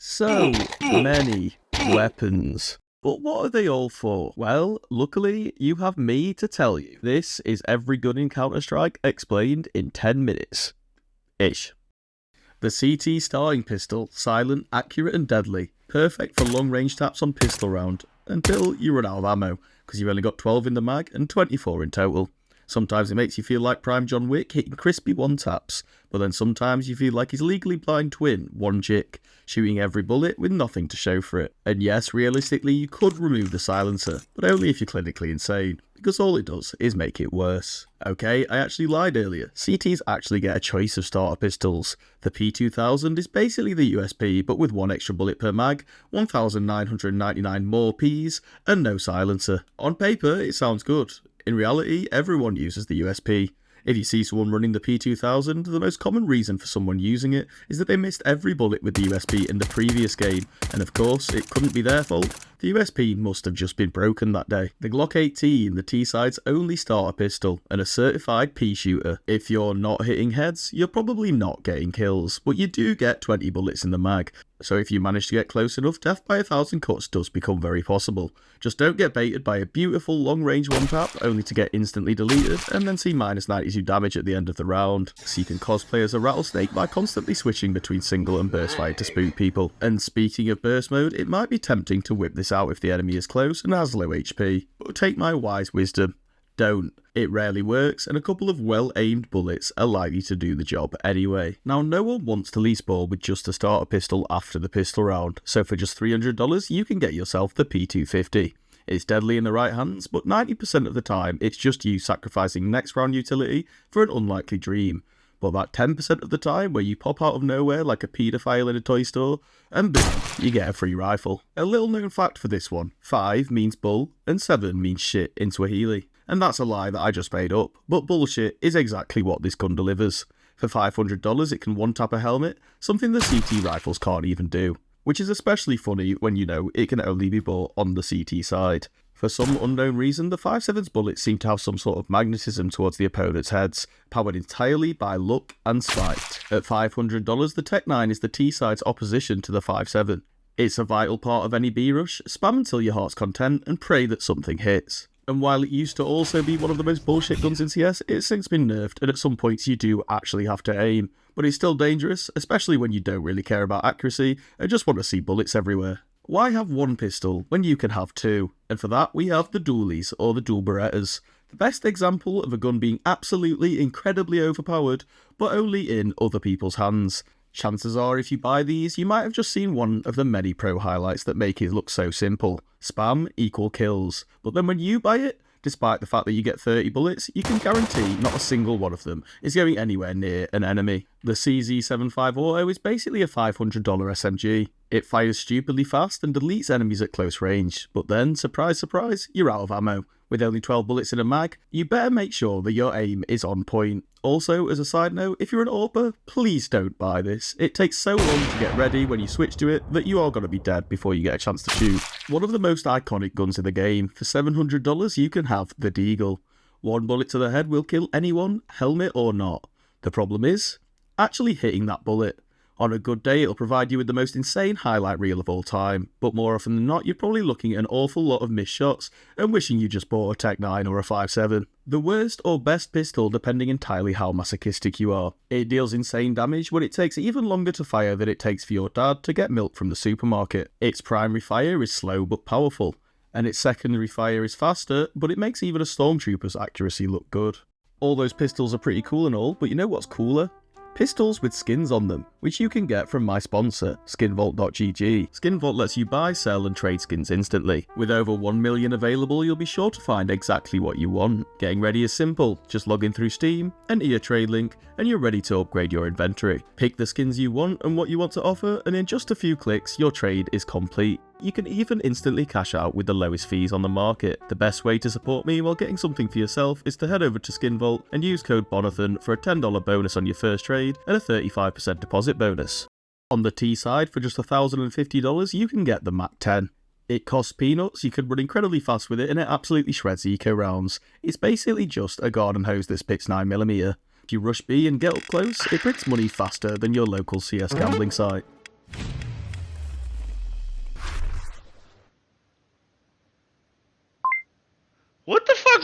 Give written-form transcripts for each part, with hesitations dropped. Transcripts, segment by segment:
So many weapons. But what are they all for? Well, luckily, you have me to tell you. This is every gun in Counter-Strike explained in 10 minutes. Ish. The CT starting pistol, silent, accurate and deadly. Perfect for long range taps on pistol round. Until you run out of ammo, because you've only got 12 in the mag and 24 in total. Sometimes it makes you feel like Prime John Wick hitting crispy one taps, but then sometimes you feel like his legally blind twin, one chick, shooting every bullet with nothing to show for it. And yes, realistically you could remove the silencer, but only if you're clinically insane, because all it does is make it worse. Okay, I actually lied earlier. CTs actually get a choice of starter pistols. The P2000 is basically the USP, but with one extra bullet per mag, 1,999 more Ps, and no silencer. On paper, it sounds good. In reality, everyone uses the USP. If you see someone running the P2000, the most common reason for someone using it is that they missed every bullet with the USP in the previous game, and of course, it couldn't be their fault. The USP must have just been broken that day. The Glock 18, the T-side's only starter pistol, and a certified P shooter. If you're not hitting heads, you're probably not getting kills, but you do get 20 bullets in the mag. So if you manage to get close enough, death by 1,000 cuts does become very possible. Just don't get baited by a beautiful long-range one-tap, only to get instantly deleted, and then see minus 92 damage at the end of the round. So you can cosplay as a rattlesnake by constantly switching between single and burst fire to spook people. And speaking of burst mode, it might be tempting to whip this out if the enemy is close and has low HP, but take my wise wisdom. Don't. It rarely works, and a couple of well-aimed bullets are likely to do the job anyway. Now, no one wants to lease ball with just a starter pistol after the pistol round, so for just $300 you can get yourself the P250. It's deadly in the right hands, but 90% of the time it's just you sacrificing next round utility for an unlikely dream. But that 10% of the time where you pop out of nowhere like a paedophile in a toy store, and boom, you get a free rifle. A little known fact for this one, 5 means bull, and 7 means shit in Swahili. And that's a lie that I just made up, but bullshit is exactly what this gun delivers. For $500 it can one-tap a helmet, something the CT rifles can't even do. Which is especially funny when you know it can only be bought on the CT side. For some unknown reason, the 5.7's bullets seem to have some sort of magnetism towards the opponent's heads, powered entirely by luck and spite. At $500, the Tech 9 is the T-side's opposition to the 5.7. It's a vital part of any B-rush, spam until your heart's content and pray that something hits. And while it used to also be one of the most bullshit guns in CS, it's since been nerfed, and at some points you do actually have to aim. But it's still dangerous, especially when you don't really care about accuracy and just want to see bullets everywhere. Why have one pistol when you can have two? And for that we have the dualies, or the dual Berettas. The best example of a gun being absolutely incredibly overpowered, but only in other people's hands. Chances are if you buy these, you might have just seen one of the many pro highlights that make it look so simple. Spam equal kills. But then when you buy it, despite the fact that you get 30 bullets, you can guarantee not a single one of them is going anywhere near an enemy. The CZ75 Auto is basically a $500 SMG. It fires stupidly fast and deletes enemies at close range, but then, surprise surprise, you're out of ammo. With only 12 bullets in a mag, you better make sure that your aim is on point. Also, as a side note, if you're an AWPer, please don't buy this. It takes so long to get ready when you switch to it that you are going to be dead before you get a chance to shoot. One of the most iconic guns in the game, for $700 you can have the Deagle. One bullet to the head will kill anyone, helmet or not. The problem is actually hitting that bullet. On a good day, it'll provide you with the most insane highlight reel of all time, but more often than not, you're probably looking at an awful lot of missed shots and wishing you just bought a Tech 9 or a 5.7. The worst or best pistol depending entirely how masochistic you are. It deals insane damage when it takes even longer to fire than it takes for your dad to get milk from the supermarket. Its primary fire is slow but powerful, and its secondary fire is faster, but it makes even a stormtrooper's accuracy look good. All those pistols are pretty cool and all, but you know what's cooler? Pistols with skins on them, which you can get from my sponsor, skinvault.gg. Skinvault lets you buy, sell and trade skins instantly. With over 1 million available, you'll be sure to find exactly what you want. Getting ready is simple, just log in through Steam, enter your trade link, and you're ready to upgrade your inventory. Pick the skins you want and what you want to offer, and in just a few clicks, your trade is complete. You can even instantly cash out with the lowest fees on the market. The best way to support me while getting something for yourself is to head over to Skinvault and use code BONATHON for a $10 bonus on your first trade and a 35% deposit bonus. On the T side, for just $1,050 you can get the Mac 10. It costs peanuts, you can run incredibly fast with it, and it absolutely shreds eco rounds. It's basically just a garden hose that spits 9mm. If you rush B and get up close, it prints money faster than your local CS gambling site.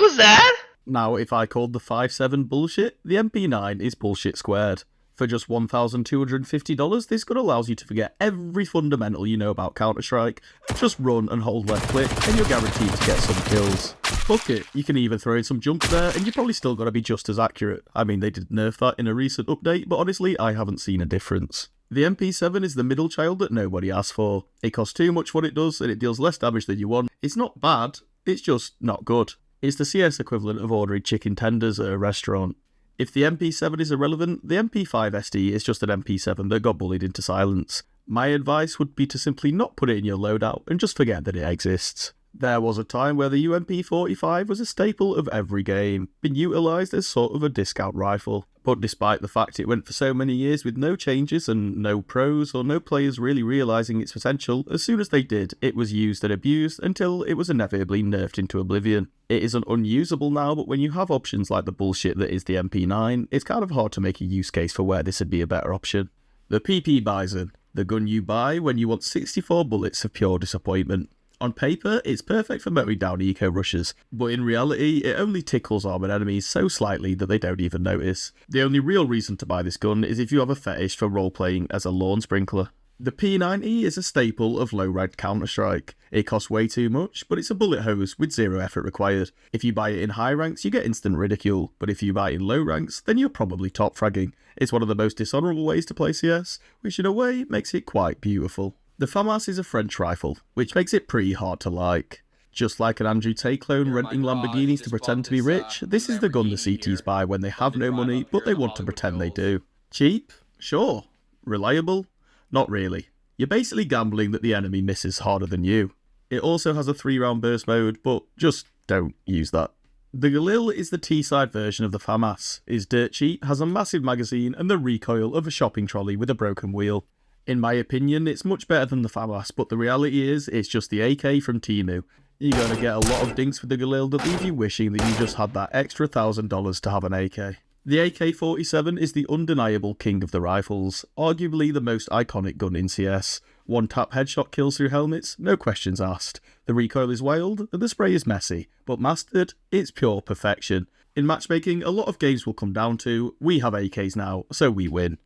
was that? Now, if I called the 5.7 bullshit, the MP9 is bullshit squared. For just $1,250, this gun allows you to forget every fundamental you know about Counter-Strike, just run and hold left click, and you're guaranteed to get some kills. Fuck it, you can even throw in some jump there, and you probably still gotta be just as accurate. I mean, they did nerf that in a recent update, but honestly, I haven't seen a difference. The MP7 is the middle child that nobody asked for. It costs too much for what it does, and it deals less damage than you want. It's not bad, it's just not good. It's the CS equivalent of ordering chicken tenders at a restaurant. If the MP7 is irrelevant, the MP5 SD is just an MP7 that got bullied into silence. My advice would be to simply not put it in your loadout and just forget that it exists. There was a time where the UMP45 was a staple of every game, been utilised as sort of a discount rifle. But despite the fact it went for so many years with no changes and no pros or no players really realising its potential, as soon as they did, it was used and abused until it was inevitably nerfed into oblivion. It isn't unusable now, but when you have options like the bullshit that is the MP9, it's kind of hard to make a use case for where this would be a better option. The PP Bison, the gun you buy when you want 64 bullets of pure disappointment. On paper, it's perfect for mowing down eco rushers, but in reality, it only tickles armoured enemies so slightly that they don't even notice. The only real reason to buy this gun is if you have a fetish for role-playing as a lawn sprinkler. The P90 is a staple of low-ranked Counter-Strike. It costs way too much, but it's a bullet hose with zero effort required. If you buy it in high ranks, you get instant ridicule, but if you buy it in low ranks, then you're probably top fragging. It's one of the most dishonourable ways to play CS, which in a way makes it quite beautiful. The FAMAS is a French rifle, which makes it pretty hard to like. Just like an Andrew Tate clone renting Lamborghinis to pretend to be rich, this is the gun the CTs buy when they have no money, but they want to pretend they do. Cheap? Sure. Reliable? Not really. You're basically gambling that the enemy misses harder than you. It also has a 3-round burst mode, but just don't use that. The Galil is the T-side version of the FAMAS, is dirt cheap, has a massive magazine, and the recoil of a shopping trolley with a broken wheel. In my opinion, it's much better than the FAMAS, but the reality is, it's just the AK from Temu. You're going to get a lot of dinks with the Galil that leave you wishing that you just had that extra $1,000 to have an AK. The AK-47 is the undeniable king of the rifles, arguably the most iconic gun in CS. One-tap headshot kills through helmets, no questions asked. The recoil is wild, and the spray is messy, but mastered, it's pure perfection. In matchmaking, a lot of games will come down to, we have AKs now, so we win.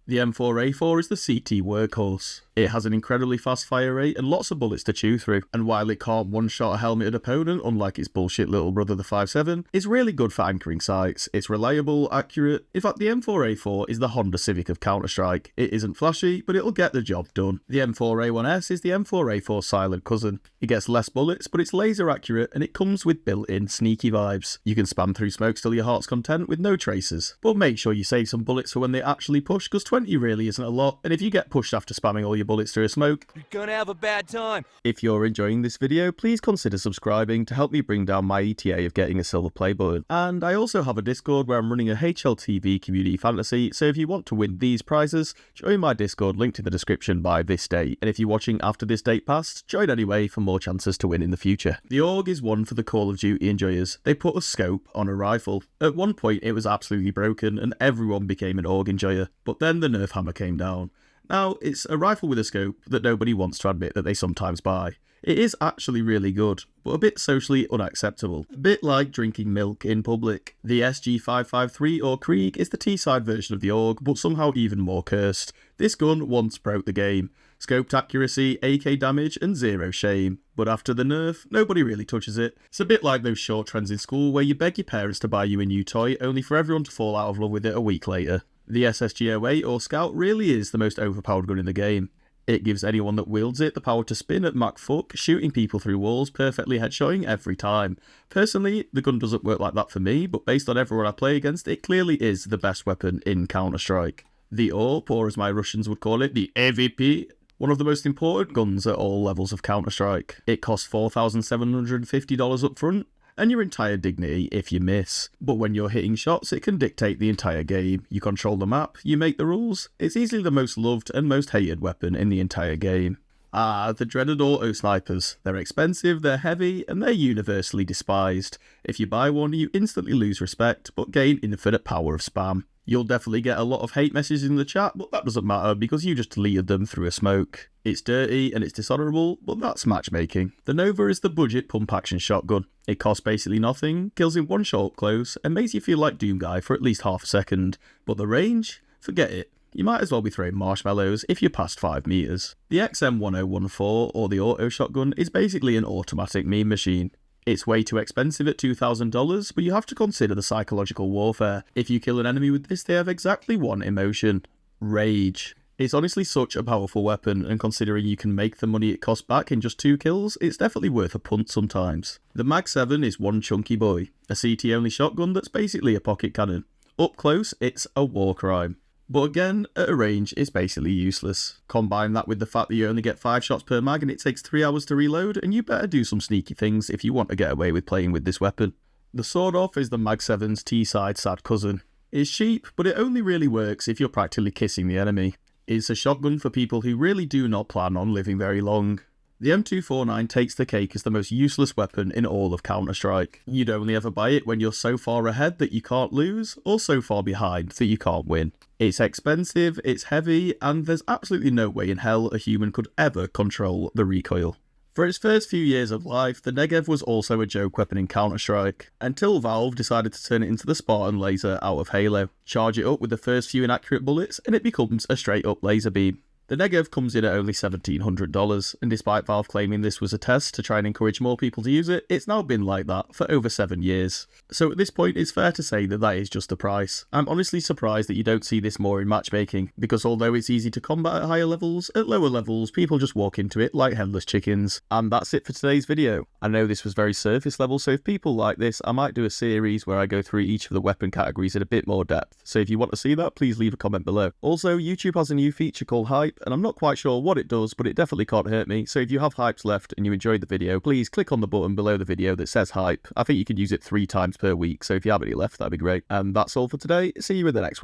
The M4A4 is the CT workhorse. It has an incredibly fast fire rate and lots of bullets to chew through, and while it can't one-shot a helmeted opponent, unlike its bullshit little brother the 5.7, it's really good for anchoring sites. It's reliable, accurate. In fact, the M4A4 is the Honda Civic of Counter-Strike. It isn't flashy, but it'll get the job done. The M4A1S is the M4A4 silent cousin. It gets less bullets, but it's laser accurate, and it comes with built-in sneaky vibes. You can spam through smokes till your heart's content with no tracers, but make sure you save some bullets for when they actually push, because 20 really isn't a lot, and if you get pushed after spamming all your bullets through a smoke, you're gonna have a bad time. If you're enjoying this video, please consider subscribing to help me bring down my ETA of getting a silver play button. And I also have a Discord where I'm running a HLTV community fantasy, so if you want to win these prizes, join my Discord linked in the description by this date, and if you're watching after this date passed, join anyway for more chances to win in the future. The AUG is one for the Call of Duty enjoyers. They put a scope on a rifle. At one point it was absolutely broken and everyone became an AUG enjoyer, but then the nerf hammer came down. Now, it's a rifle with a scope that nobody wants to admit that they sometimes buy. It is actually really good, but a bit socially unacceptable. A bit like drinking milk in public. The SG553 or Krieg is the T-side version of the AUG, but somehow even more cursed. This gun once broke the game. Scoped accuracy, AK damage, and zero shame. But after the nerf, nobody really touches it. It's a bit like those short trends in school where you beg your parents to buy you a new toy, only for everyone to fall out of love with it a week later. The SSG-08 or Scout really is the most overpowered gun in the game. It gives anyone that wields it the power to spin at Mach fuck, shooting people through walls, perfectly headshotting every time. Personally, the gun doesn't work like that for me, but based on everyone I play against, it clearly is the best weapon in Counter-Strike. The AWP, or as my Russians would call it, the AVP, one of the most important guns at all levels of Counter-Strike. It costs $4,750 up front, and your entire dignity if you miss. But when you're hitting shots, it can dictate the entire game. You control the map, you make the rules. It's easily the most loved and most hated weapon in the entire game. Ah, the dreaded auto snipers. They're expensive, they're heavy, and they're universally despised. If you buy one, you instantly lose respect, but gain infinite power of spam. You'll definitely get a lot of hate messages in the chat, but that doesn't matter because you just deleted them through a smoke. It's dirty and it's dishonourable, but that's matchmaking. The Nova is the budget pump action shotgun. It costs basically nothing, kills in one shot up close, and makes you feel like Doom Guy for at least half a second. But the range? Forget it. You might as well be throwing marshmallows if you're past 5 meters. The XM1014, or the auto shotgun, is basically an automatic meme machine. It's way too expensive at $2,000, but you have to consider the psychological warfare. If you kill an enemy with this, they have exactly one emotion: rage. It's honestly such a powerful weapon, and considering you can make the money it costs back in just 2 kills, it's definitely worth a punt sometimes. The Mag 7 is one chunky boy, a CT-only shotgun that's basically a pocket cannon. Up close, it's a war crime. But again, at a range, it's basically useless. Combine that with the fact that you only get 5 shots per mag and it takes 3 hours to reload, and you better do some sneaky things if you want to get away with playing with this weapon. The Sword Off is the Mag 7's T-side sad cousin. It's cheap, but it only really works if you're practically kissing the enemy. It's a shotgun for people who really do not plan on living very long. The M249 takes the cake as the most useless weapon in all of Counter-Strike. You'd only ever buy it when you're so far ahead that you can't lose, or so far behind that you can't win. It's expensive, it's heavy, and there's absolutely no way in hell a human could ever control the recoil. For its first few years of life, the Negev was also a joke weapon in Counter-Strike, until Valve decided to turn it into the Spartan laser out of Halo. Charge it up with the first few inaccurate bullets, and it becomes a straight-up laser beam. The Negev comes in at only $1,700, and despite Valve claiming this was a test to try and encourage more people to use it, it's now been like that for over 7 years. So at this point, it's fair to say that that is just the price. I'm honestly surprised that you don't see this more in matchmaking, because although it's easy to combat at higher levels, at lower levels, people just walk into it like headless chickens. And that's it for today's video. I know this was very surface level, so if people like this, I might do a series where I go through each of the weapon categories in a bit more depth. So if you want to see that, please leave a comment below. Also, YouTube has a new feature called Hype, and I'm not quite sure what it does, but it definitely can't hurt me. So if you have hypes left and you enjoyed the video, please click on the button below the video that says hype. I think you can use it 3 times per week, so if you have any left, that'd be great. And that's all for today. See you in the next one.